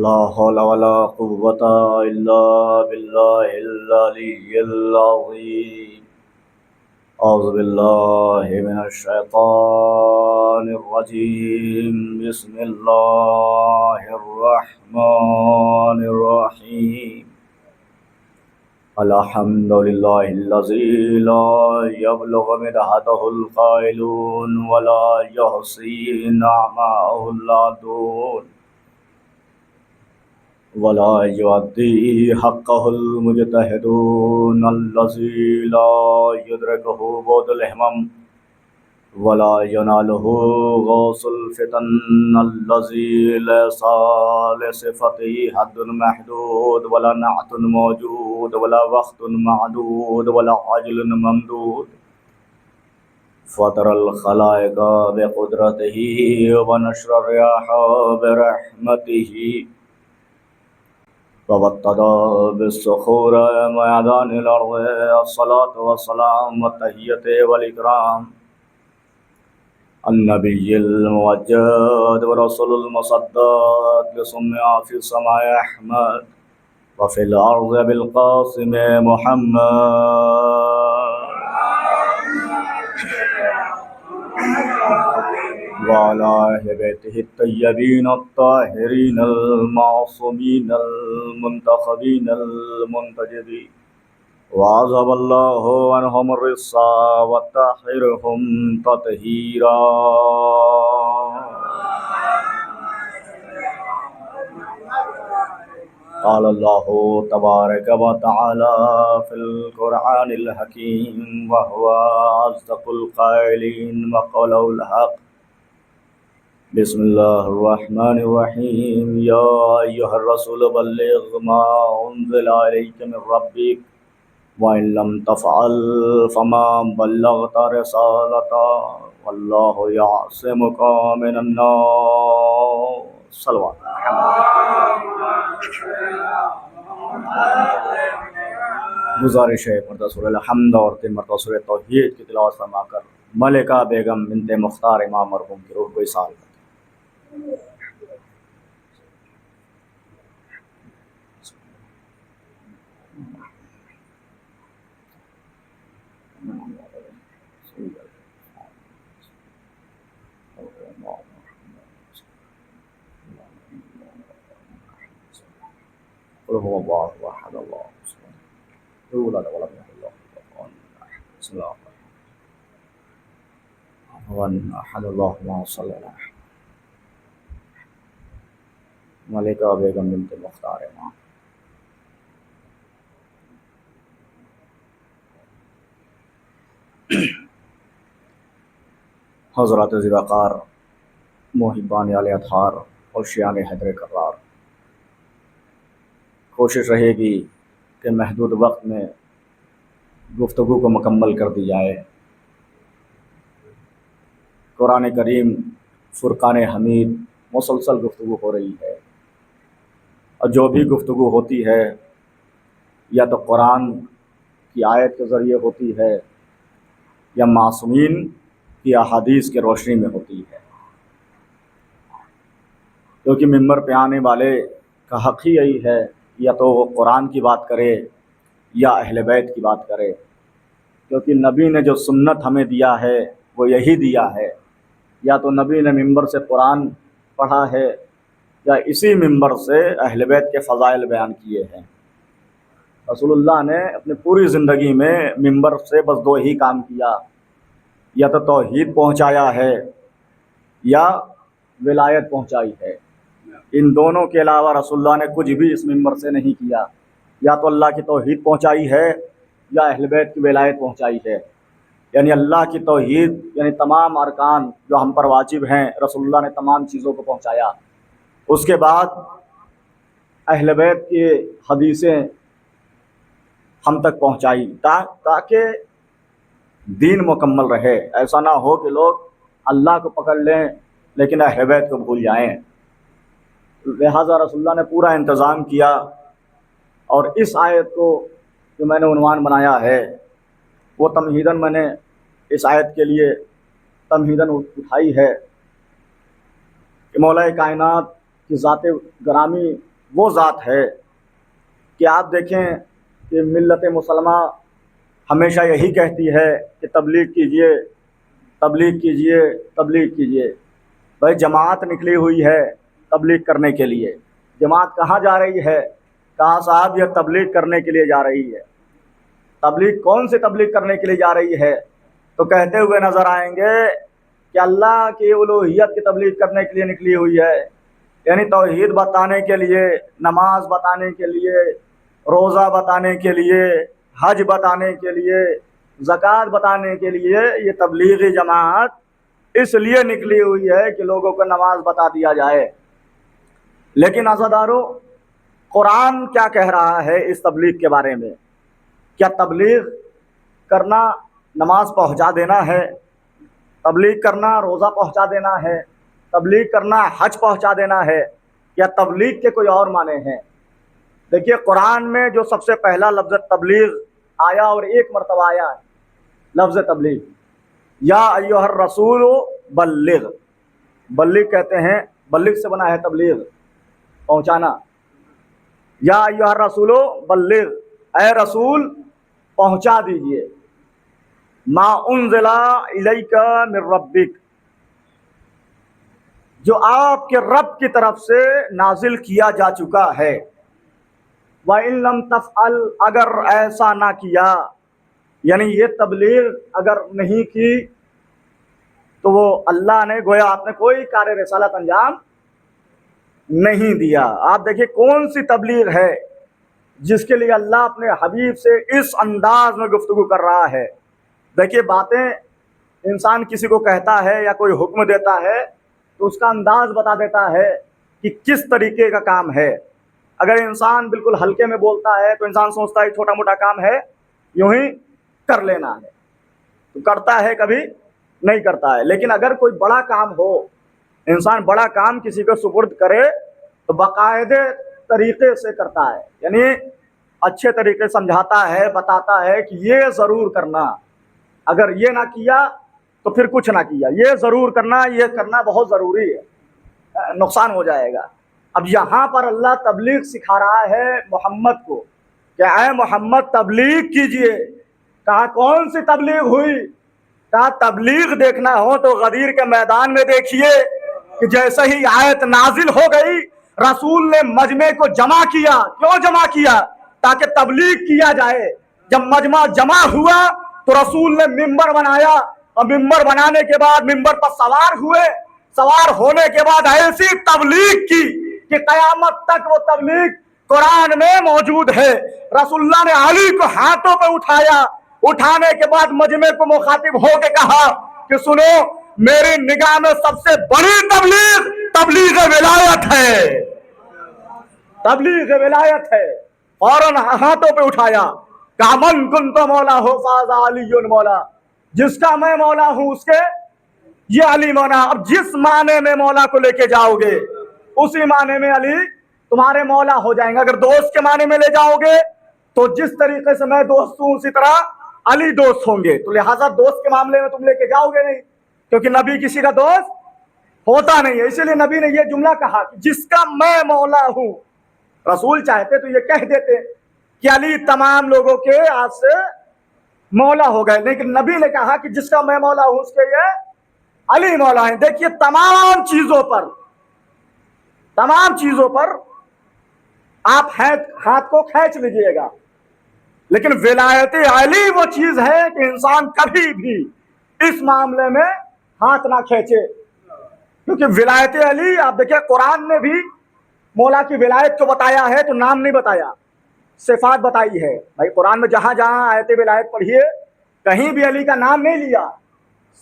لا حول ولا قوة إلا بالله العلي العظيم. أعوذ بالله من الشيطان الرجيم. بسم الله الرحمن الرحيم. الحمد لله الذي لا يبلغ مدحته القائلون ولا يحصي نعماءه العادون ولا يؤدي حقه المجتهدون الذي لا يدركه بعد الهمم ولا يناله غوث الفتن الذي ليس لصفته حد محدود ولا نعت موجود ولا وقت معدود ولا عجل ممدود. فطر الخلائق بقدرته ونشر الرياح برحمته وابتدى بالصخور ميدان الأرض. الصلاة والسلام والتحية والإكرام النبي الموجد ورسول المصدق لسمع في السماء أحمد وفي الأرض بالقاسم محمد وعلى أهل بيته الطيبين الطاهرين المعصومين المنتخبين المنتجبين وعذب الله عنهم الرجس وطهرهم تطهيرا. قال الله تبارك وتعالى في القرآن الحكيم وهو أصدق القائلين وقوله الحق. بسم الله الرحمن الرحيم. يا أيها الرسول بلغ ما أنزل إليك من ربك وإن لم تفعل فما بلغت رسالته والله يعصمك من الناس. صلوات. گزارش ہے مرتبہ سورہ الحمد اور 3 مرتبہ سورہ توحید کی تلاوت فرما کر ملکہ بیگم بنت مختار امام مرحوم کی روح کو اصال کریں. قل هو الله احد الله الصمد لم يلد ولم يولد له كفوا احد. بسم الله الرحمن الرحيم. احد اللهم صل على ملکہ بیگم بنت مختار امام. حضرات ذوالوقار محبان علی اطہار اور شیعان حیدر کرار، کوشش رہے گی کہ محدود وقت میں گفتگو کو مکمل کر دی جائے. قرآن کریم فرقان حمید مسلسل گفتگو ہو رہی ہے، اور جو بھی گفتگو ہوتی ہے یا تو قرآن کی آیت کے ذریعے ہوتی ہے یا معصومین کی احادیث کے روشنی میں ہوتی ہے، کیونکہ ممبر پہ آنے والے کا حق ہی یہی ہے یا تو وہ قرآن کی بات کرے یا اہل بیت کی بات کرے، کیونکہ نبی نے جو سنت ہمیں دیا ہے وہ یہی دیا ہے. یا تو نبی نے ممبر سے قرآن پڑھا ہے یا اسی ممبر سے اہل بیت کے فضائل بیان کیے ہیں. رسول اللہ نے اپنی پوری زندگی میں ممبر سے بس 2 ہی کام کیا، یا تو توحید پہنچایا ہے یا ولایت پہنچائی ہے. ان دونوں کے علاوہ رسول اللہ نے کچھ بھی اس ممبر سے نہیں کیا. یا تو اللہ کی توحید پہنچائی ہے یا اہل بیت کی ولایت پہنچائی ہے. یعنی اللہ کی توحید یعنی تمام ارکان جو ہم پر واجب ہیں رسول اللہ نے تمام چیزوں کو پہنچایا. اس کے بعد اہل بیت کی حدیثیں ہم تک پہنچائی تاکہ دین مکمل رہے. ایسا نہ ہو کہ لوگ اللہ کو پکڑ لیں لیکن اہل بیت کو بھول جائیں. لہٰذا رسول اللہ نے پورا انتظام کیا، اور اس آیت کو جو میں نے عنوان بنایا ہے وہ تمہیداً میں نے اس آیت کے لیے تمہیداً اٹھائی ہے کہ مولا کائنات کہ ذات گرامی وہ ذات ہے کہ آپ دیکھیں کہ ملت مسلمہ ہمیشہ یہی کہتی ہے کہ تبلیغ کیجئے، تبلیغ کیجئے، تبلیغ کیجئے۔ بھائی جماعت نکلی ہوئی ہے تبلیغ کرنے کے لیے، جماعت کہاں جا رہی ہے؟ کہا صاحب یہ تبلیغ کرنے کے لیے جا رہی ہے۔ تبلیغ کون سی تبلیغ کرنے کے لیے جا رہی ہے؟ تو کہتے ہوئے نظر آئیں گے کہ اللہ کی الوہیت کی تبلیغ کرنے کے لیے نکلی ہوئی ہے، یعنی توحید بتانے کے لیے، نماز بتانے کے لیے، روزہ بتانے کے لیے، حج بتانے کے لیے، زکوٰۃ بتانے کے لیے یہ تبلیغی جماعت اس لیے نکلی ہوئی ہے کہ لوگوں کو نماز بتا دیا جائے۔ لیکن عزادارو، قرآن کیا کہہ رہا ہے اس تبلیغ کے بارے میں؟ کیا تبلیغ کرنا نماز پہنچا دینا ہے؟ تبلیغ کرنا روزہ پہنچا دینا ہے؟ تبلیغ کرنا حج پہنچا دینا ہے؟ یا تبلیغ کے کوئی اور معنی ہیں؟ دیکھیے قرآن میں جو سب سے پہلا لفظ تبلیغ آیا اور ایک مرتبہ آیا ہے لفظ تبلیغ، یا ایھا الرسول بلغ، بلغ کہتے ہیں، بلغ سے بنا ہے تبلیغ، پہنچانا۔ یا ایھا الرسول بلغ، اے رسول پہنچا دیجئے، ما انزل الیک من ربک، جو آپ کے رب کی طرف سے نازل کیا جا چکا ہے۔ وَإِن لَمْ تَفْعَلْ، اگر ایسا نہ کیا، یعنی یہ تبلیغ اگر نہیں کی تو وہ اللہ نے گویا آپ نے کوئی کار رسالت انجام نہیں دیا۔ آپ دیکھیں کون سی تبلیغ ہے جس کے لیے اللہ اپنے حبیب سے اس انداز میں گفتگو کر رہا ہے۔ دیکھیے باتیں انسان کسی کو کہتا ہے یا کوئی حکم دیتا ہے تو اس کا انداز بتا دیتا ہے کہ کس طریقے کا کام ہے۔ اگر انسان بالکل ہلکے میں بولتا ہے تو انسان سوچتا ہے چھوٹا موٹا کام ہے یوں ہی کر لینا ہے، تو کرتا ہے، کبھی نہیں کرتا ہے۔ لیکن اگر کوئی بڑا کام ہو، انسان بڑا کام کسی کو سپرد کرے تو باقاعدے طریقے سے کرتا ہے، یعنی اچھے طریقے سمجھاتا ہے، بتاتا ہے کہ یہ ضرور کرنا، اگر یہ نہ کیا تو پھر کچھ نہ کیا، یہ ضرور کرنا، یہ کرنا بہت ضروری ہے، نقصان ہو جائے گا۔ اب یہاں پر اللہ تبلیغ سکھا رہا ہے محمد کو کہ اے محمد تبلیغ کیجئے۔ کہا کون سی تبلیغ ہوئی؟ کہا تبلیغ دیکھنا ہو تو غدیر کے میدان میں دیکھیے کہ جیسے ہی آیت نازل ہو گئی رسول نے مجمع کو جمع کیا۔ کیوں جمع کیا؟ تاکہ تبلیغ کیا جائے۔ جب مجمع جمع ہوا تو رسول نے ممبر بنایا، اور ممبر بنانے کے بعد ممبر پر سوار ہوئے، سوار ہونے کے بعد ایسی تبلیغ کی کہ قیامت تک وہ تبلیغ قرآن میں موجود ہے۔ رسول اللہ نے علی کو ہاتھوں پہ اٹھایا، اٹھانے کے بعد مجمع کو مخاطب ہو کے کہا کہ سنو، میری نگاہ میں سب سے بڑی تبلیغ تبلیغ ولایت ہے، تبلیغ ولایت ہے۔ فوراً ہاتھوں پہ اٹھایا، کہا من کنت مولا ہو فاذا علی مولا، جس کا میں مولا ہوں اس کے یہ علی مولا۔ اب جس معنی میں مولا کو لے کے جاؤ گے اسی معنی میں علی تمہارے مولا ہو جائیں گے۔ اگر دوست کے معنی میں لے جاؤ گے تو جس طریقے سے میں دوست ہوں اسی طرح علی دوست ہوں گے، تو لہٰذا دوست کے معاملے میں تم لے کے جاؤ گے نہیں، کیونکہ نبی کسی کا دوست ہوتا نہیں ہے۔ اسی لیے نبی نے یہ جملہ کہا کہ جس کا میں مولا ہوں۔ رسول چاہتے تو یہ کہہ دیتے کہ علی تمام لوگوں کے آج سے مولا ہو گئے، لیکن نبی نے کہا کہ جس کا میں مولا ہوں اس کے یہ علی مولا ہیں۔ دیکھیے تمام چیزوں پر آپ ہاتھ کو کھینچ لیجئے گا، لیکن ولایت علی وہ چیز ہے کہ انسان کبھی بھی اس معاملے میں ہاتھ نہ کھینچے، کیونکہ ولایت علی آپ دیکھیں قرآن نے بھی مولا کی ولایت کو بتایا ہے تو نام نہیں بتایا، صفات بتائی ہے۔ بھائی قرآن میں جہاں جہاں آیت ولایت پڑھیے کہیں بھی علی کا نام نہیں لیا،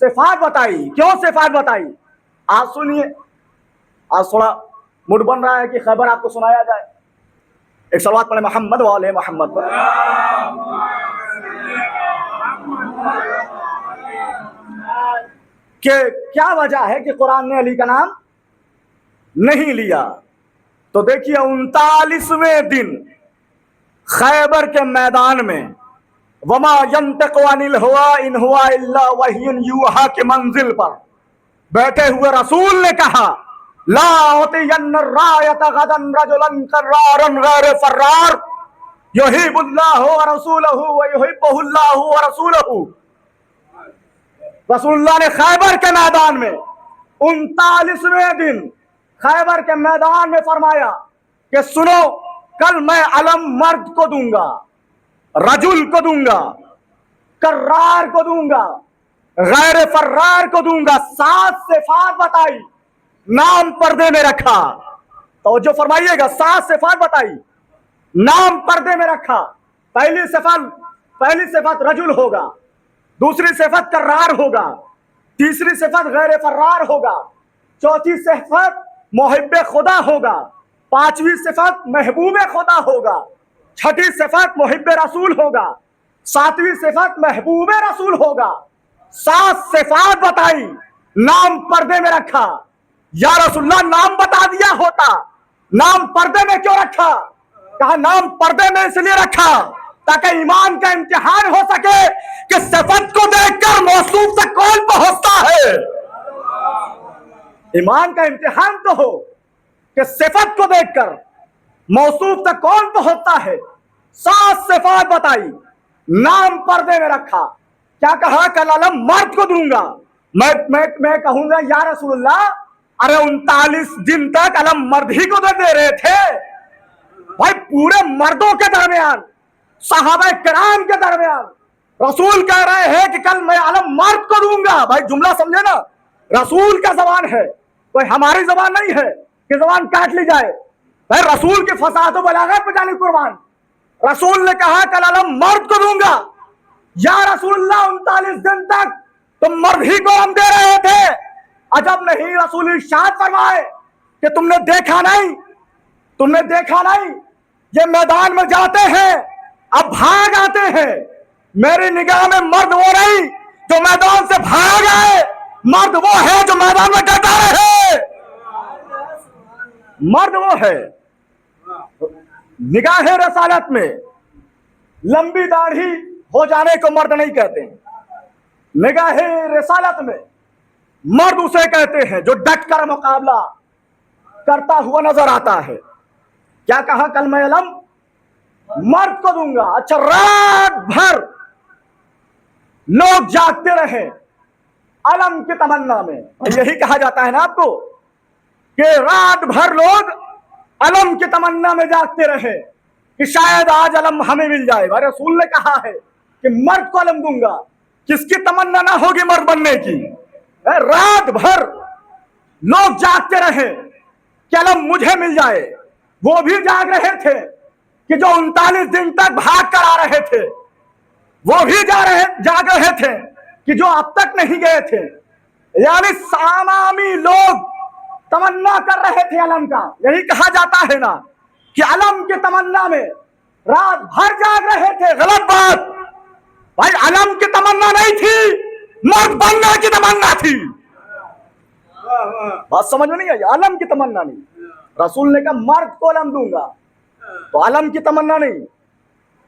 صفات بتائی۔ کیوں صفات بتائی؟ آج سنیے، آج تھوڑا موڈ بن رہا ہے کہ خبر آپ کو سنایا جائے۔ ایک صلوات پڑھیں محمد والے محمد پر۔ کہ کیا وجہ ہے کہ قرآن نے علی کا نام نہیں لیا؟ تو دیکھیے 39ویں دن خیبر کے میدان میں وما ينطق عن الهوى ان هو الا وحی یوحى کے منزل پر بیٹھے ہوئے رسول نے کہا لا اعطین الرایۃ غدا رجلا کرارا غیر فرار یحب اللہ ورسولہ ویحبہ اللہ ورسولہ. رسول اللہ نے خیبر کے میدان میں 39ویں دن خیبر کے میدان میں فرمایا کہ سنو کل میں علم مرد کو دوں گا، رجل کو دوں گا، کرار کو دوں گا، غیر فرار کو دوں گا. 7 صفات بتائی، نام پردے میں رکھا. توجہ فرمائیے گا، 7 صفات بتائی، نام پردے میں رکھا. پہلی صفت رجل ہوگا، دوسری صفت کرار ہوگا، تیسری صفت غیر فرار ہوگا، چوتھی صفت محب خدا ہوگا، پانچویں صفت محبوب خدا ہوگا، چھٹی صفت محب رسول ہوگا، ساتویں صفت محبوب رسول ہوگا. 7 صفات بتائی، نام پردے میں رکھا. یا رسول اللہ نام بتا دیا ہوتا، نام پردے میں کیوں رکھا؟ کہا نام پردے میں اس لیے رکھا تاکہ ایمان کا امتحان ہو سکے کہ صفت کو دیکھ کر موصوف تک کون پہنچتا ہے. ایمان کا امتحان تو ہو کہ صفت کو دیکھ کر موصوف تک کون پہنچتا ہے. 7 صفات بتائی، نام پردے میں رکھا. کیا کہا؟ کل علم مرد کو دوں گا. میں کہوں گا یا رسول اللہ ارے 39 دن تک علم مرد ہی کو دے رہے تھے. بھائی پورے مردوں کے درمیان، صحابہ کرام کے درمیان رسول کہہ رہے ہیں کہ کل میں علم مرد کو دوں گا. بھائی جملہ سمجھے نا، رسول کا زبان ہے، کوئی ہماری زبان نہیں ہے کہ زبان کاٹ لی جائے. بھائی رسول کے فصاحت و بلاغت پہ جانے قربان. رسول نے کہا کل علم مرد کو دوں گا. یا رسول اللہ 39 دن تک تم مرد ہی کو ہم دے رہے تھے. عجب نہیں، رسول ارشاد فرمائے کہ تم نے دیکھا نہیں، تم نے دیکھا نہیں یہ میدان میں جاتے ہیں اب بھاگ آتے ہیں. میری نگاہ میں مرد وہ نہیں جو میدان سے بھاگ آئے، مرد وہ ہے جو میدان میں ڈٹا رہے. مرد وہ ہے. نگاہ رسالت میں لمبی داڑھی ہو جانے کو مرد نہیں کہتے. نگاہ رسالت میں مرد اسے کہتے ہیں جو ڈٹ کر مقابلہ کرتا ہوا نظر آتا ہے. کیا کہا؟ کل میں علم مرد کو دوں گا. اچھا، رات بھر لوگ جاگتے رہے علم کی تمنا میں. یہی کہا جاتا ہے نا آپ کو کہ رات بھر لوگ علم کی تمنا میں جاگتے رہے کہ شاید آج علم ہمیں مل جائے. رسول نے کہا ہے کہ مرد کو علم دوں گا. کس کی تمنا نہ ہوگی مرد بننے کی؟ رات بھر لوگ جاگتے رہے کہ علم مجھے مل جائے. وہ بھی جاگ رہے تھے کہ جو 39 دن تک بھاگ کر آ رہے تھے، وہ بھی جاگ رہے تھے کہ جو اب تک نہیں گئے تھے. یعنی عوامی لوگ تمنا کر رہے تھے علم کا. یہی کہا جاتا ہے نا کہ علم کی تمنا میں رات بھر جاگ رہے تھے. غلط بات. بھائی علم کی تمنا نہیں تھی، مرد بننے کی تمنا تھی. بات سمجھ میں نہیں آئی؟ علم کی تمنا نہیں. رسول نے کہا مرد کو علم دوں گا، تو علم کی تمنا نہیں،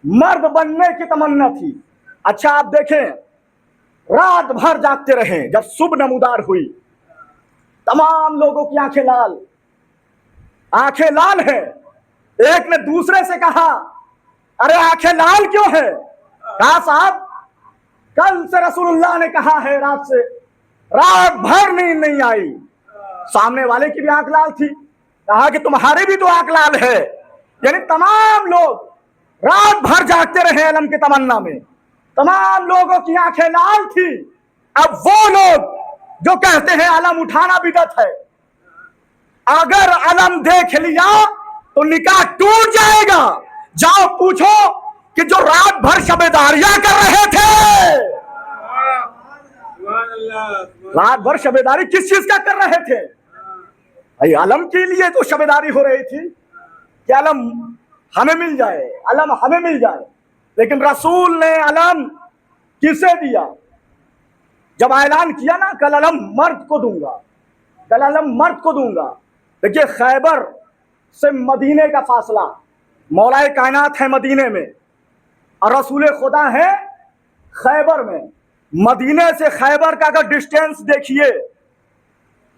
مرد بننے کی تمنا تھی. اچھا آپ دیکھیں، رات بھر جاگتے رہے. جب صبح نمودار ہوئی تمام لوگوں کی آنکھیں لال ہیں. ایک نے دوسرے سے کہا ارے آنکھیں لال کیوں ہے؟ کہا صاحب کل سے رسول اللہ نے کہا ہے رات بھر نیند نہیں آئی. سامنے والے کی بھی آنکھ لال تھی. کہا کہ تمہاری بھی تو آنکھ لال ہے. یعنی تمام لوگ رات بھر جاگتے رہے علم کی تمنا میں. تمام لوگوں کی آنکھیں لال تھی. اب وہ لوگ جو کہتے ہیں علم اٹھانا بدعت ہے، اگر علم دیکھ لیا تو نکاح ٹوٹ جائے گا. جاؤ پوچھو کہ جو رات بھر شبیداریاں کر رہے تھے، رات بھر شبیداری کس چیز کا کر رہے تھے؟ علم کے لیے تو شبیداری ہو رہی تھی کہ علم ہمیں مل جائے، علم ہمیں مل جائے. لیکن رسول نے علم کسے دیا؟ جب اعلان کیا نا کل علم مرد کو دوں گا، کل علم مرد کو دوں گا. دیکھیے خیبر سے مدینے کا فاصلہ، مولا کائنات ہے مدینے میں اور رسول خدا ہے خیبر میں. مدینے سے خیبر کا اگر ڈسٹینس دیکھیے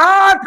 8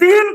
3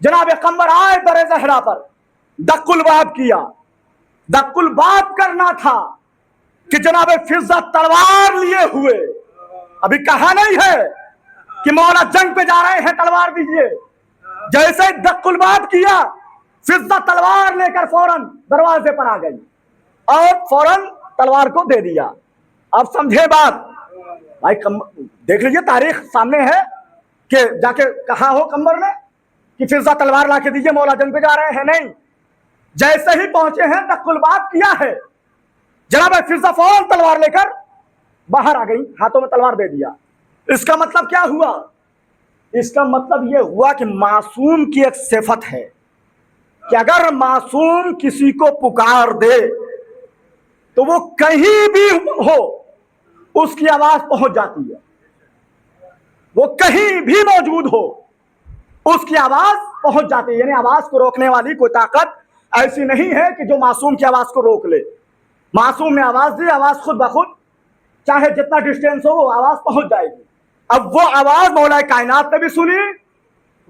جناب قمر آئے در زہرا پر، دق الباب کیا۔ دق الباب کرنا تھا کہ جناب فضہ تلوار لیے ہوئے، ابھی کہا نہیں ہے کہ مولا جنگ پہ جا رہے ہیں تلوار دیجئے، جیسے ہی دق الباب کیا فضہ تلوار لے کر فوراً دروازے پر آ گئی اور فوراً تلوار کو دے دیا۔ اب سمجھے بات بھائی، دیکھ لیجئے تاریخ سامنے ہے کہ جا کے کہا ہو قمر نے کہ فضہ تلوار لا کے دیجئے، مولا جنگ پہ جا رہے ہیں، نہیں، جیسے ہی پہنچے ہیں دق الباب کیا ہے، جناب فضہ فوراً تلوار لے کر باہر آ گئی، ہاتھوں میں تلوار دے دیا۔ اس کا مطلب کیا ہوا؟ اس کا مطلب یہ ہوا کہ معصوم کی ایک صفت ہے کہ اگر معصوم کسی کو پکار دے تو وہ کہیں بھی ہو اس کی آواز پہنچ جاتی ہے، وہ کہیں بھی موجود ہو اس کی آواز پہنچ جاتی ہے، یعنی آواز کو روکنے والی کوئی طاقت ایسی نہیں ہے کہ جو معصوم کی آواز کو روک لے۔ معصوم نے آواز دی، آواز خود بخود چاہے جتنا ڈسٹینس ہو وہ آواز پہنچ جائے گی۔ اب وہ آواز مولا کائنات نے بھی سنی،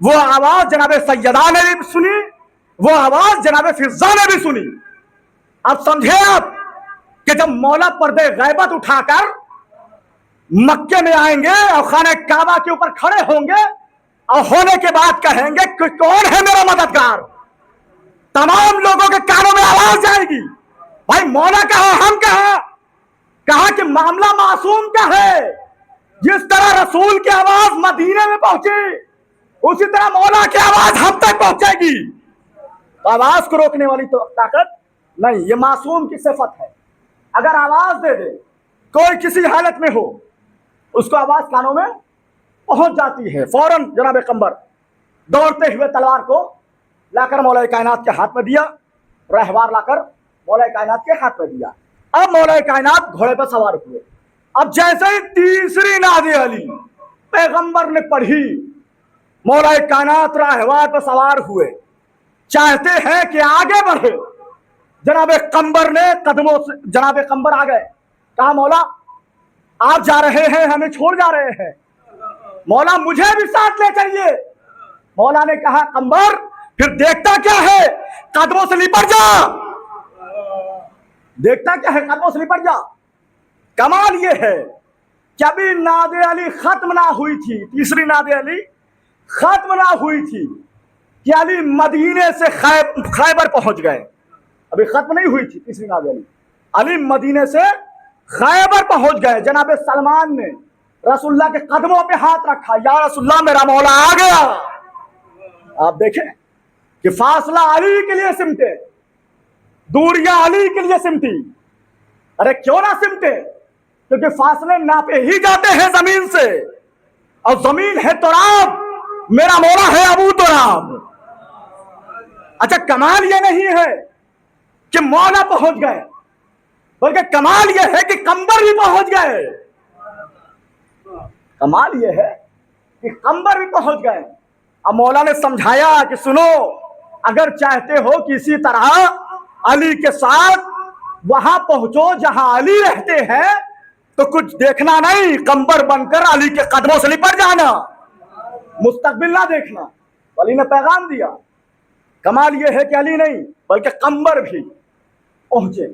وہ آواز جناب سیدہ نے بھی سنی، وہ آواز جناب فضہ نے بھی سنی۔ اب سمجھے آپ کہ جب مولا پردے غیبت اٹھا کر مکے میں آئیں گے اور خانہ کعبہ کے اوپر کھڑے ہوں گے اور ہونے کے بعد کہیں گے کہ کون ہے میرا مددگار، تمام لوگوں کے کانوں میں آواز جائے گی، بھائی مولا کہا، ہم کہا کہ معاملہ معصوم کا ہے۔ جس طرح رسول کی آواز مدینے میں پہنچی اسی طرح مولا کی آواز ہم تک پہنچے گی۔ تو آواز کو روکنے والی تو طاقت نہیں، یہ معصوم کی صفت ہے۔ اگر آواز دے دے، کوئی کسی حالت میں ہو، اس کو آواز کانوں میں پہنچ جاتی ہے، فوراً جناب قمر دوڑتے ہوئے تلوار کو لا کر مولا کائنات کے ہاتھ میں دیا، رہوار لا کر مولا کائنات کے ہاتھ میں دیا۔ اب مولا کائنات گھوڑے پر سوار ہوئے۔ اب جیسے ہی تیسری نعت علی پیغمبر نے پڑھی، مولا کائنات رہوار پر سوار ہوئے، چاہتے ہیں کہ آگے بڑھے، جناب قمر نے قدموں سے، جناب قمر آ گئے، کہا مولا آپ جا رہے ہیں، ہمیں چھوڑ جا رہے ہیں، مولا مجھے بھی ساتھ لے چلیے۔ مولا نے کہا قمر پھر دیکھتا کیا ہے، قدموں سے لپٹ جا، دیکھتا کیا ہے، قدموں سے لپٹ جا۔ کمال یہ ہے کہ ابھی نعت علی ختم نہ ہوئی تھی، تیسری نعت علی ختم نہ ہوئی تھی کہ علی مدینے سے خیبر پہنچ گئے، ابھی ختم نہیں ہوئی تھی تیسری نعت علی، علی مدینے سے خیبر پہنچ گئے۔ جناب سلمان نے رسول اللہ کے قدموں پہ ہاتھ رکھا، یا رسول اللہ میرا مولا آ گیا۔ آپ دیکھیں کہ فاصلہ علی کے لیے سمٹے، دوریاں علی کے لیے سمٹی۔ ارے کیوں نہ سمٹے؟ کیونکہ فاصلے ناپے ہی جاتے ہیں زمین سے، اور زمین ہے تراب، میرا مولا ہے ابو تراب۔ اچھا کمال یہ نہیں ہے کہ مولا پہنچ گئے، بلکہ کمال یہ ہے کہ قمر بھی پہنچ گئے۔ کمال یہ ہے کہ قمر بھی پہنچ گئے۔ اب مولا نے سمجھایا کہ سنو، اگر چاہتے ہو کہ اسی طرح علی کے ساتھ وہاں پہنچو جہاں علی رہتے ہیں تو کچھ دیکھنا نہیں، قمر بن کر علی کے قدموں سے لپٹ جانا، مستقبل نہ دیکھنا۔ علی نے پیغام دیا۔ کمال یہ ہے کہ علی نہیں بلکہ قمر بھی پہنچے،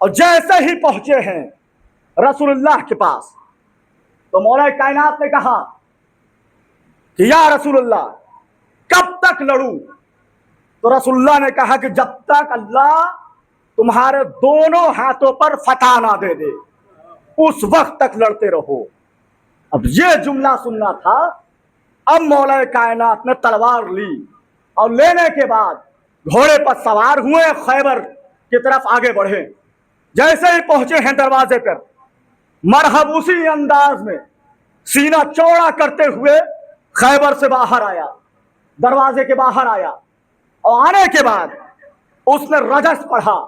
اور جیسے ہی پہنچے ہیں رسول اللہ کے پاس تو مولا کائنات نے کہا کہ یا رسول اللہ کب تک لڑوں؟ تو رسول اللہ نے کہا کہ جب تک اللہ تمہارے دونوں ہاتھوں پر فتح نہ دے دے اس وقت تک لڑتے رہو۔ اب یہ جملہ سننا تھا۔ اب مولا کائنات نے تلوار لی اور لینے کے بعد گھوڑے پر سوار ہوئے، خیبر کی طرف آگے بڑھے۔ جیسے ہی پہنچے ہیں دروازے پر، مرحب اسی انداز میں سینہ چوڑا کرتے ہوئے خیبر سے باہر آیا، دروازے کے باہر آیا، اور آنے کے بعد اس نے رجس پڑھا،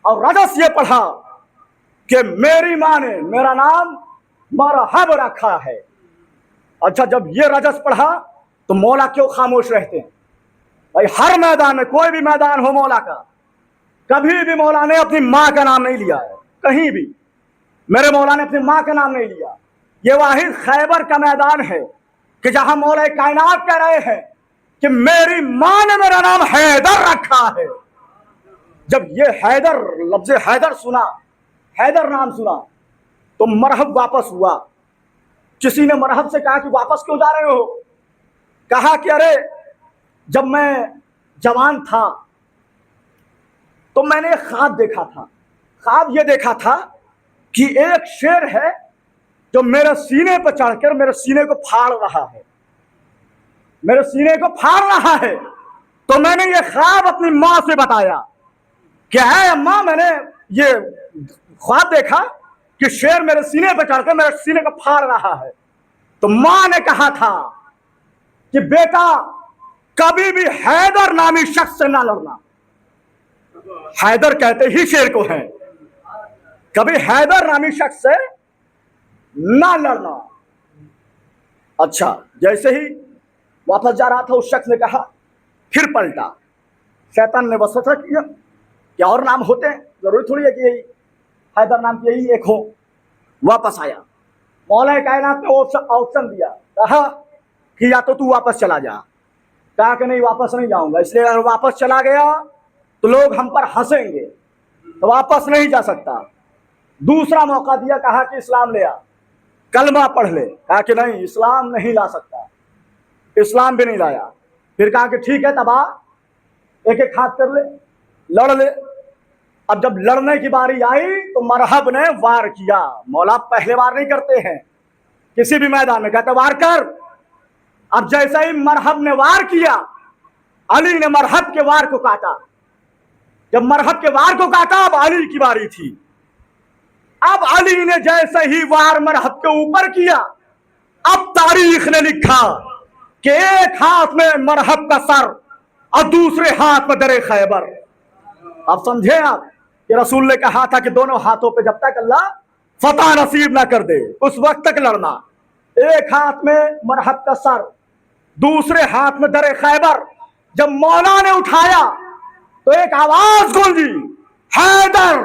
اور رجس یہ پڑھا کہ میری ماں نے میرا نام مرحب رکھا ہے۔ اچھا جب یہ رجس پڑھا تو مولا کیوں خاموش رہتے ہیں؟ بھائی ہر میدان میں، کوئی بھی میدان ہو مولا کا، کبھی بھی مولا نے اپنی ماں کا نام نہیں لیا ہے، کہیں بھی میرے مولا نے اپنی ماں کا نام نہیں لیا۔ یہ واحد خیبر کا میدان ہے کہ جہاں مولا کائنات کہہ رہے ہیں کہ میری ماں نے میرا نام حیدر رکھا ہے۔ جب یہ حیدر لفظ حیدر سنا، حیدر نام سنا تو مرحب واپس ہوا۔ کسی نے مرحب سے کہا کہ واپس کیوں جا رہے ہو؟ کہا کہ ارے جب میں جوان تھا تو میں نے ایک خواب دیکھا تھا۔ خواب یہ دیکھا تھا کہ ایک شیر ہے جو میرے سینے پہ چڑھ کر میرے سینے کو پھاڑ رہا ہے، میرے سینے کو پھاڑ رہا ہے۔ تو میں نے یہ خواب اپنی ماں سے بتایا کہ ہے اماں، میں نے یہ خواب دیکھا کہ شیر میرے سینے پہ چڑھ کر میرے سینے کو پھاڑ رہا ہے۔ تو ماں نے کہا تھا کہ بیٹا کبھی بھی حیدر نامی شخص سے نہ لڑنا۔ حیدر کہتے ہی شیر کو ہیں، کبھی حیدر نامی شخص سے نہ لڑنا۔ اچھا، جیسے ہی واپس جا رہا تھا اس شخص نے کہا، پھر پلٹا۔ شیطان نے وسوسہ کیا کہ اور نام ہوتے ہیں، ضروری تھوڑی ہے کہ یہی حیدر نام کی یہی ایک ہو۔ واپس آیا، مولا کائنات نے آپشن دیا، کہا کہ یا تو واپس چلا جا۔ کہا کہ نہیں، واپس نہیں جاؤں گا، اس لیے اگر واپس چلا گیا تو لوگ ہم پر ہنسیں گے، تو واپس نہیں جا سکتا۔ دوسرا موقع دیا، کہا کہ اسلام لے آ، کلمہ پڑھ لے۔ کہا کہ نہیں، اسلام نہیں لا سکتا، اسلام بھی نہیں لایا۔ پھر کہا کہ ٹھیک ہے، تب آ، ایک ایک ہاتھ کر لے، لڑ لے۔ اب جب لڑنے کی باری آئی تو مرحب نے وار کیا۔ مولا پہلے وار نہیں کرتے ہیں کسی بھی میدان میں، کہتے وار کر۔ اب جیسے ہی مرحب نے وار کیا، علی نے مرحب کے وار کو کاٹا۔ جب مرحب کے وار کو کاٹا، اب علی کی باری تھی۔ اب علی نے جیسے ہی وار مرحب کے اوپر کیا، اب تاریخ نے لکھا کہ ایک ہاتھ میں مرحب کا سر اور دوسرے ہاتھ میں در خیبر۔ اب سمجھے آپ کہ رسول نے کہا تھا کہ دونوں ہاتھوں پہ جب تک اللہ فتح نصیب نہ کر دے اس وقت تک لڑنا۔ ایک ہاتھ میں مرحب کا سر، دوسرے ہاتھ میں در خیبر۔ جب مولا نے اٹھایا تو ایک آواز گونجی، حیدر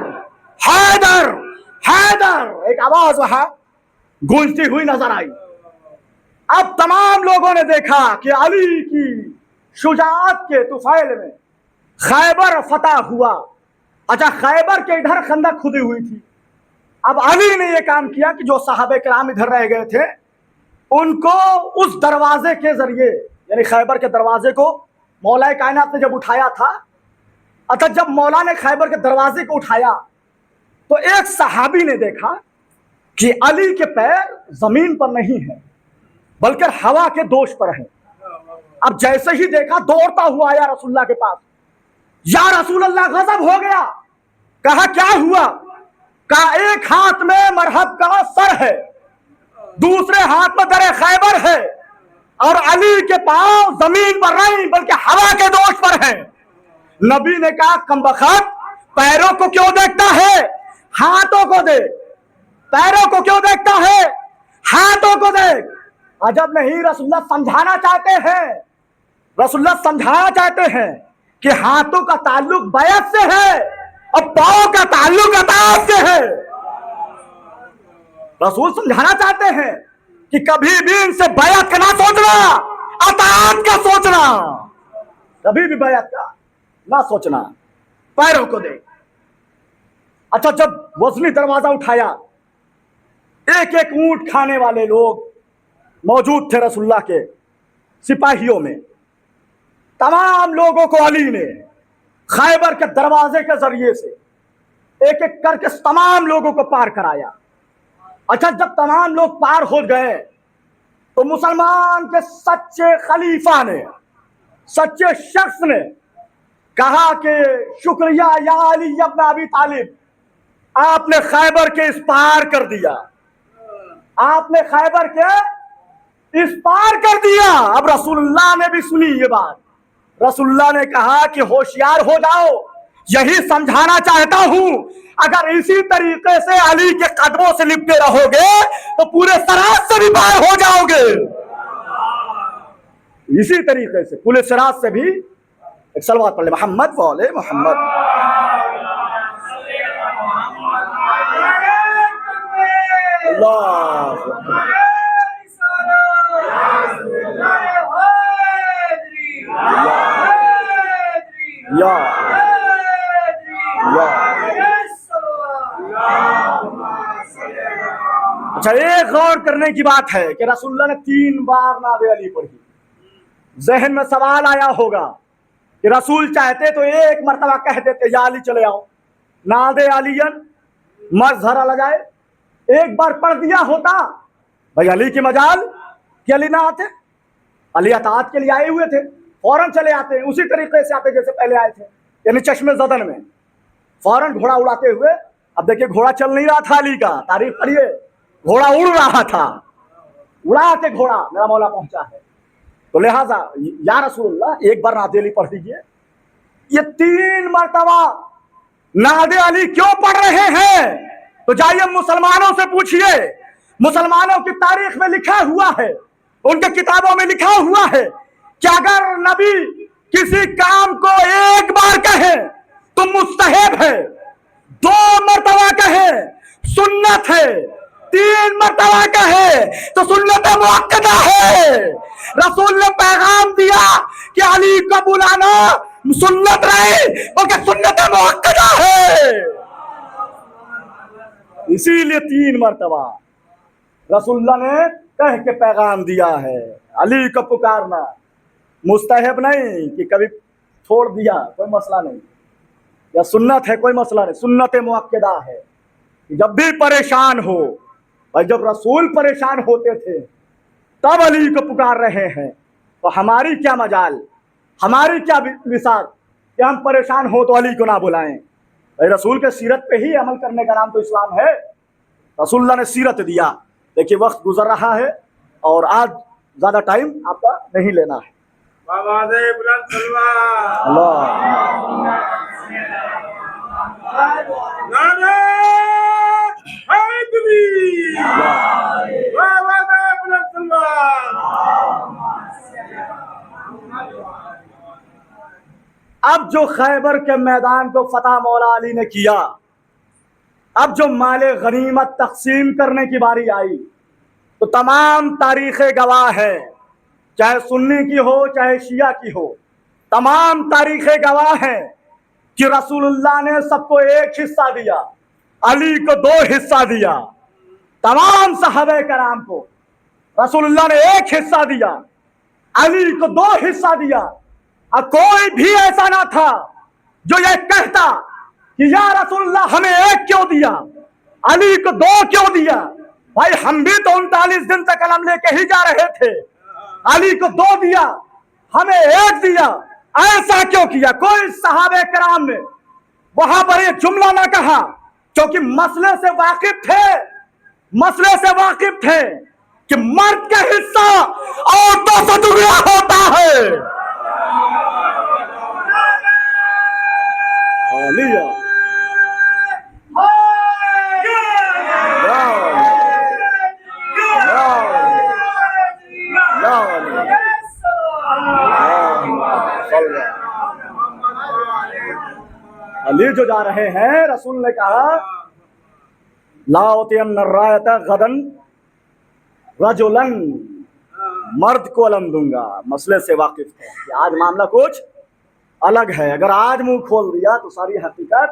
حیدر حیدر، ایک آواز وہاں گونجتی ہوئی نظر آئی۔ اب تمام لوگوں نے دیکھا کہ علی کی شجاعت کے طفیل میں خیبر فتح ہوا۔ اچھا، خیبر کے ادھر خندق کھدی ہوئی تھی۔ اب علی نے یہ کام کیا کہ جو صحابہ کرام ادھر رہ گئے تھے ان کو اس دروازے کے ذریعے، یعنی خیبر کے دروازے کو مولا کائنات نے جب اٹھایا تھا، اچھا جب مولا نے خیبر کے دروازے کو اٹھایا تو ایک صحابی نے دیکھا کہ علی کے پیر زمین پر نہیں ہیں بلکہ ہوا کے دوش پر ہیں۔ اب جیسے ہی دیکھا دوڑتا ہوا آیا رسول اللہ کے پاس، یا رسول اللہ غضب ہو گیا۔ کہا کیا ہوا؟ کہا ایک ہاتھ میں مرحب کا سر ہے، دوسرے ہاتھ میں در خیبر ہے، اور علی کے پاؤں زمین پر نہیں بلکہ ہوا کے دوش پر ہیں۔ نبی نے کہا کمبخت، پیروں کو کیوں دیکھتا ہے، ہاتھوں کو دیکھ۔ پیروں کو کیوں دیکھتا ہے، ہاتھوں کو دیکھ۔ عجب نہیں، رسول اللہ سمجھانا چاہتے ہیں، رسول اللہ سمجھانا چاہتے ہیں کہ ہاتھوں کا تعلق بیعت سے ہے اور پاؤں کا تعلق اطاعت سے ہے۔ رسول سمجھانا چاہتے ہیں کہ کبھی بھی ان سے بیعت کا نہ سوچنا، اطاعت کا سوچنا، کبھی بھی بیعت کا نہ سوچنا۔ پیروں کو دیکھ۔ اچھا، جب وزنی دروازہ اٹھایا، ایک ایک اونٹ کھانے والے لوگ موجود تھے رسول اللہ کے سپاہیوں میں۔ تمام لوگوں کو علی نے خیبر کے دروازے کے ذریعے سے ایک ایک کر کے تمام لوگوں کو پار کرایا۔ اچھا، جب تمام لوگ پار ہو گئے تو مسلمان کے سچے خلیفہ نے، سچے شخص نے کہا کہ شکریہ یا علی ابن ابی طالب، آپ نے خیبر کے اس پار کر دیا، آپ نے خیبر کے اس پار کر دیا۔ اب رسول اللہ نے بھی سنی یہ بات۔ رسول اللہ نے کہا کہ ہوشیار ہو جاؤ، یہی سمجھانا چاہتا ہوں، اگر اسی طریقے سے علی کے قدموں سے لپٹے رہو گے تو پورے صراط سے بھی پار ہو جاؤ گے۔ اسی طریقے سے پورے صراط سے بھی، ایک صلوات پڑھ لے محمد و آل محمد۔ اللہ اچھا ایک غور کرنے کی بات ہے کہ رسول اللہ نے 3 بار نعت علی پڑھی. ذہن میں سوال آیا ہوگا کہ رسول چاہتے تو ایک مرتبہ کہہ دیتے یا علی چلے آؤ, نعت علی مظہر لگائے, ایک بار پڑھ دیا ہوتا. بھائی علی کی مجال کہ علی نہ آتے, علی اطاعت کے لیے آئے ہوئے تھے, فوراً چلے آتے, اسی طریقے سے آتے جیسے پہلے آئے تھے, یعنی چشمے زدن میں فوراً گھوڑا اڑاتے ہوئے. اب دیکھیے گھوڑا چل نہیں رہا تھا علی کا, تاریخ پڑھیے, گھوڑا اڑ رہا تھا, اڑا کے گھوڑا میرا مولا پہنچا ہے. تو لہٰذا یا رسول اللہ ایک بار نعت علی پڑھ دیجیے. یہ 3 مرتبہ نعت علی کیوں پڑھ رہے ہیں؟ تو جائیے مسلمانوں سے پوچھئے, مسلمانوں کی تاریخ میں لکھا ہوا ہے, ان کے کتابوں میں لکھا ہوا ہے کہ اگر نبی کسی کام کو ایک بار کہے تو مستحب ہے, 2 مرتبہ کہے سنت ہے, 3 مرتبہ کہے تو سنت مؤکدہ ہے. رسول نے پیغام دیا کہ علی کا بلانا سنت رہے بلکہ سنت مؤکدہ ہے. اسی لیے 3 مرتبہ رسول اللہ نے کہہ کے پیغام دیا ہے. علی کو پکارنا مستحب نہیں کہ کبھی چھوڑ دیا کوئی مسئلہ نہیں, یا سنت ہے کوئی مسئلہ نہیں, سنت مؤکدہ ہے. جب بھی پریشان ہو, اور جب رسول پریشان ہوتے تھے تب علی کو پکار رہے ہیں, تو ہماری کیا مجال, ہماری کیا بساط کہ ہم پریشان ہو تو علی کو نہ بلائیں. رسول کے سیرت پہ ہی عمل کرنے کا نام تو اسلام ہے. رسول اللہ نے سیرت دیا. دیکھیے وقت گزر رہا ہے اور آج زیادہ ٹائم آپ کا نہیں لینا ہے. اب جو خیبر کے میدان کو فتح مولا علی نے کیا, اب جو مال غنیمت تقسیم کرنے کی باری آئی, تو تمام تاریخ گواہ ہے, چاہے سنی کی ہو چاہے شیعہ کی ہو, تمام تاریخ گواہ ہیں کہ رسول اللہ نے سب کو ایک حصہ دیا, علی کو 2 حصہ دیا. تمام صحابہ کرام کو رسول اللہ نے ایک حصہ دیا, علی کو 2 حصہ دیا. اور کوئی بھی ایسا نہ تھا جو یہ کہتا کہ یا رسول اللہ ہمیں 1 کیوں دیا, علی کو 2 کیوں دیا. بھائی ہم بھی تو 39 دن تک علم لے کے ہی جا رہے تھے, علی کو 2 دیا ہمیں 1 دیا, ایسا کیوں کیا؟ کوئی صحابہ کرام نے وہاں پر یہ جملہ نہ کہا, کیونکہ مسئلے سے واقف تھے کہ مرد کا حصہ عورتوں سے دگنا ہوتا ہے. علی جو جا رہے ہیں, رسول نے کہا لا اعطین الرایۃ غدا رجلا, مرد کو علم دوں گا. مسئلے سے واقف ہے کہ آج معاملہ کچھ الگ ہے. اگر آج منہ کھول دیا تو ساری حقیقت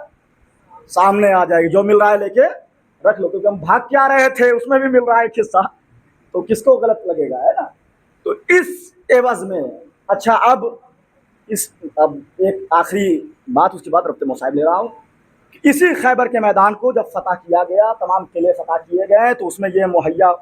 سامنے آ جائے گی. جو مل رہا ہے لے کے رکھ لو, کیونکہ ہم بھاگ کے آ رہے تھے, اس میں بھی مل رہا ہے حصہ, تو کس کو غلط لگے گا, ہے نا. تو اس عوض میں اچھا اب ایک آخری بات, اس کے بعد ربط مصائب لے رہا ہوں. اسی خیبر کے میدان کو جب فتح کیا گیا, تمام قلعے فتح کیے گئے, تو اس میں یہ مہیا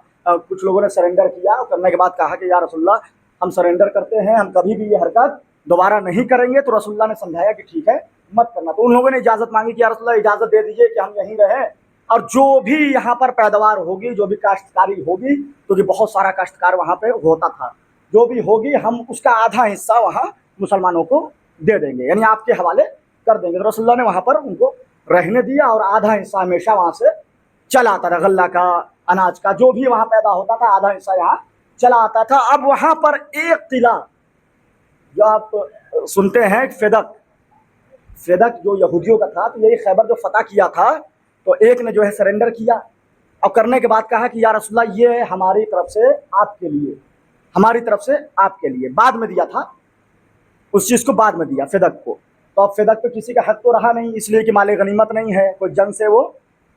کچھ لوگوں نے سرنڈر کیا, اور کرنے کے بعد کہا کہ یا رسول اللہ ہم سرنڈر کرتے ہیں, ہم کبھی بھی یہ حرکت دوبارہ نہیں کریں گے. تو رسول اللہ نے سمجھایا کہ ٹھیک ہے مت کرنا. تو ان لوگوں نے اجازت مانگی کہ یا رسول اللہ اجازت دے دیجئے کہ ہم یہیں رہیں, اور جو بھی یہاں پر پیداوار ہوگی, جو بھی کاشتکاری ہوگی, کیونکہ بہت سارا کاشتکار وہاں پہ ہوتا تھا, جو بھی ہوگی ہم اس کا آدھا حصہ وہاں مسلمانوں کو دے دیں گے, یعنی آپ کے حوالے کر دیں گے. تو رسول اللہ نے وہاں پر ان کو رہنے دیا, اور آدھا حصہ ہمیشہ وہاں سے چلا آتا تھا, غلہ کا, اناج کا, جو بھی وہاں پیدا ہوتا تھا آدھا حصہ یہاں چلا آتا تھا. اب وہاں پر ایک قلعہ جو آپ سنتے ہیں, فیدق جو یہودیوں کا تھا, تو یہی خیبر جو فتح کیا تھا, تو ایک نے جو ہے سرنڈر کیا, اور کرنے کے بعد کہا کہ یا رسول اللہ یہ ہماری طرف سے آپ کے لیے, ہماری طرف سے آپ کے لیے. بعد میں دیا تھا اس چیز کو, بعد میں دیا فیدق کو. تو اب فیدق پہ کسی کا حق تو رہا نہیں, اس لیے کہ مال غنیمت نہیں ہے, کوئی جنگ سے وہ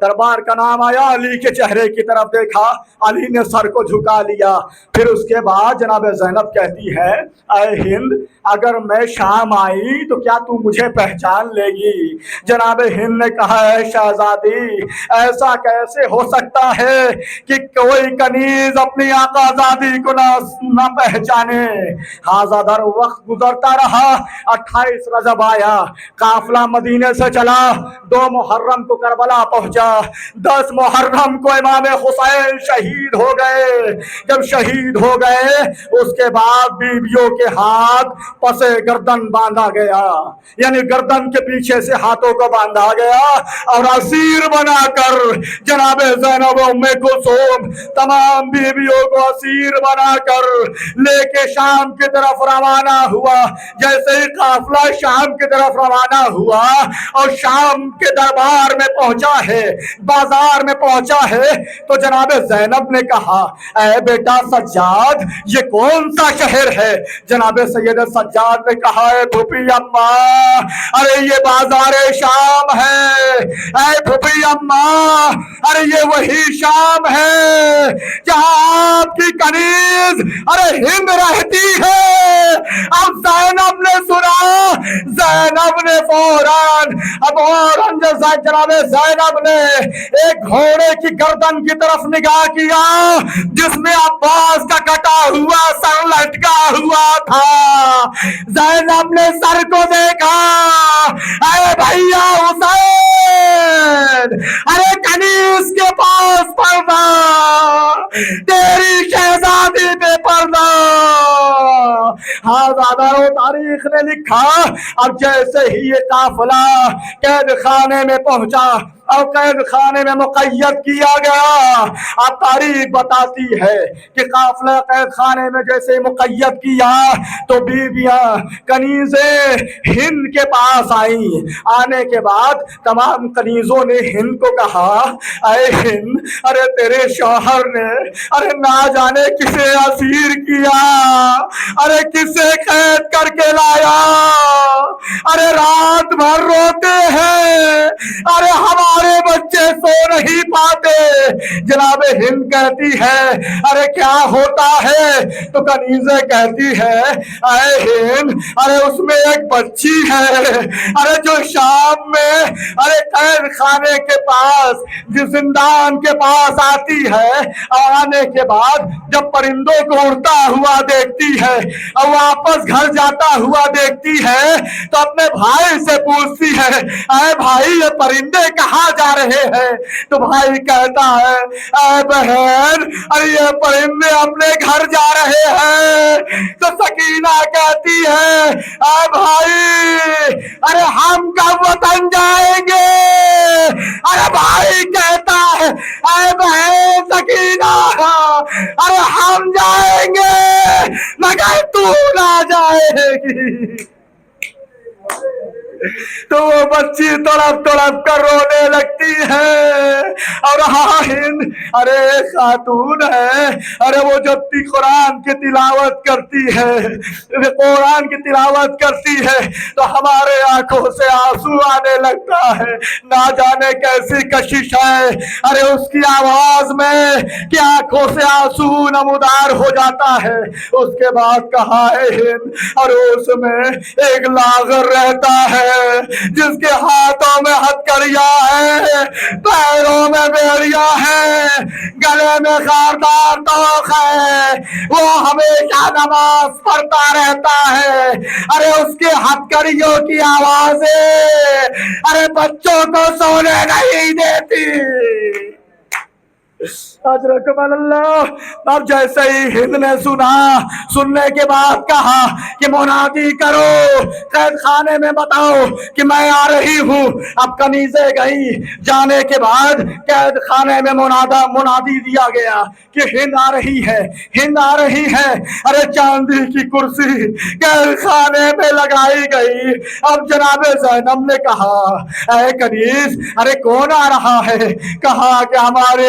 دربار کا نام آیا، علی کے چہرے کی طرف دیکھا، علی نے سر کو جھکا لیا۔ پھر اس کے بعد جناب زینب کہتی ہے اے ہند اگر میں شام آئی تو کیا تو مجھے پہچان لے گی؟ جناب ہند نے کہا اے شہزادی ایسا کیسے ہو سکتا ہے کہ کوئی کنیز اپنی آقا زادی کو نہ پہچانے۔ ہاں در وقت گزرتا رہا، 28 رجب آیا، قافلہ مدینے سے چلا، 2 محرم کو کربلا پہنچا، 10 محرم کو امام حسین شہید ہو گئے۔ جب شہید ہو گئے اس کے بعد بیویوں کے ہاتھ پسے گردن باندھا گیا، یعنی گردن کے پیچھے سے ہاتھوں کو باندھا گیا اور اسیر بنا کر جناب زینب ام کلثوم تمام بیویوں کو اسیر بنا کر لے کے شام کی طرف روانہ ہوا۔ جیسے ہی قافلہ شام کی طرف روانہ ہوا اور شام کے دربار میں پہنچا ہے، بازار میں پہنچا ہے، تو جناب زینب نے کہا اے بیٹا سجاد یہ کون سا شہر ہے؟ جناب سید سجاد نے کہا اے پھوپھی اماں ارے یہ بازار شام ہے، اے پھوپھی اماں ارے یہ وہی شام ہے جہاں آپ کی کنیز ارے ہند رہتی ہے۔ اب زینب نے سنا، زینب نے فوراً جناب زینب نے ایک گھوڑے کی گردن کی طرف نگاہ کیا جس میں عباس کا کٹا ہوا سر لٹکا ہوا تھا۔ زینب نے سر کو دیکھا، اے بھیا حسین ارے کنیز کے پاس پردہ، تیری شہزادی پہ پردہ۔ ہاں زیادہ تاریخ نے لکھا اب جیسے ہی یہ قافلہ قید خانے میں پہنچا اور قید خانے میں مقید کیا گیا، اب تاریخ بتاتی ہے کہ قافلہ قید خانے میں جیسے مقید کیا تو بیویاں کنیزیں ہند کے پاس آئیں۔ آنے کے بعد تمام کنیزوں نے ہند کو کہا اے ہند ارے تیرے شوہر نے ارے نہ جانے کسے اسیر کیا، ارے کسے قید کر کے لایا، ارے رات بھر روتے ہیں، ارے ہمارے بچے سو نہیں پاتے۔ جناب ہند کہتی ہے ارے کیا ہوتا ہے؟ تو کنیزیں کہتی ہے اے ہند ارے اس میں ایک بچی ہے ارے جو شام میں ارے قید خانے کے پاس زندان کے پاس آتی ہے، اور آنے کے بعد جب پرندوں کو اڑتا ہوا دیکھتی ہے اور واپس گھر جاتا ہوا دیکھتی ہے تو اپنے بھائی سے پوچھتی ہے اے بھائی یہ پرندے کہاں جا رہے ہیں؟ تو بھائی کہتا ہے اے بہن ارے یہ پرندے اپنے گھر جا رہے ہیں۔ تو سکینہ کہتی ہے اے بھائی ارے ہم کب وطن جائیں گے؟ ارے بھائی کہتا ہے اے بہن سکینہ ارے ہم جائیں گے مگر تو نہ جائے گی۔ تو وہ بچی تڑپ تڑپ کر رونے لگتی ہے اور ہاں ہند ارے خاتون ہے ارے وہ جب قرآن کی تلاوت کرتی ہے، قرآن کی تلاوت کرتی ہے تو ہمارے آنکھوں سے آنسو آنے لگتا ہے، نہ جانے کیسی کشش ہے ارے اس کی آواز میں کہ آنکھوں سے آنسو نمودار ہو جاتا ہے۔ اس کے بعد کہا ہے ہند اور اس میں ایک لاغر رہتا ہے جس کے ہاتھوں میں ہتھکڑیاں ہیں، پیروں میں بیڑیاں ہیں، گلے میں خاردار توق ہے، وہ ہمیشہ نماز پڑھتا رہتا ہے۔ ارے اس کے ہتھکڑیوں کی آوازیں ارے بچوں کو سونے نہیں دیتی۔ اجرکم اللہ۔ اب جیسے ہی ہند نے سنا، سننے کے بعد کہا کہ منادی کرو، قید خانے میں بتاؤ کہ میں آ رہی ہوں۔ اب کنیزیں گئی، جانے کے بعد قید خانے میں منادی دیا گیا کہ ہند آ رہی ہے، ہند آ رہی ہے۔ ارے چاندی کی کرسی قید خانے میں لگائی گئی۔ اب جناب زینب نے کہا اے کنیز ارے کون آ رہا ہے؟ کہا کہ ہمارے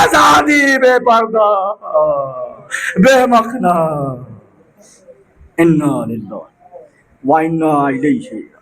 آزادی بے پردہ بے مخنا انا للہ و انا الیہ